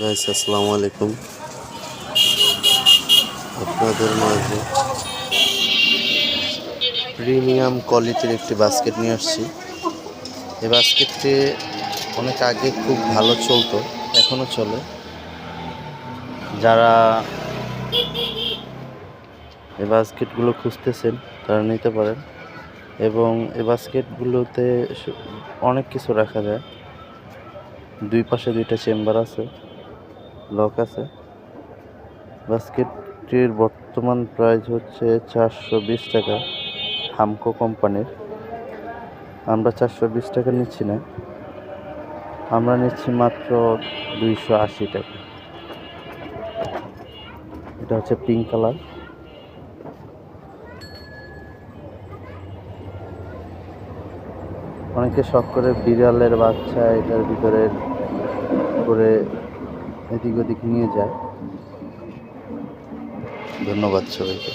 Guys, আসসালামু আলাইকুম। আপনাদের মাঝে প্রিমিয়াম কোয়ালিটির একটি বাস্কেট নিয়ে আসছি। এই বাস্কেটটি অনেক আগে খুব ভালো চলতো, এখনও চলে। যারা এই বাস্কেটগুলো খুঁজতেছেন তারা নিতে পারেন। এবং এই বাস্কেটগুলোতে অনেক কিছু রাখা যায়। দুই পাশে দুইটা চেম্বার আছে, লক আছে। বাস্কেটটির বর্তমান প্রাইস হচ্ছে 420 টাকা, হামকো কোম্পানির। আমরা 420 টাকা নিচ্ছি না, আমরা নিচ্ছি মাত্র 280 টাকা। এটা হচ্ছে পিঙ্ক কালার। অনেকে শখ করে বিড়ালের বাচ্চা এটার ভিতরে করে এদিক ওদিক নিয়ে যায়। ধন্যবাদ সবাইকে।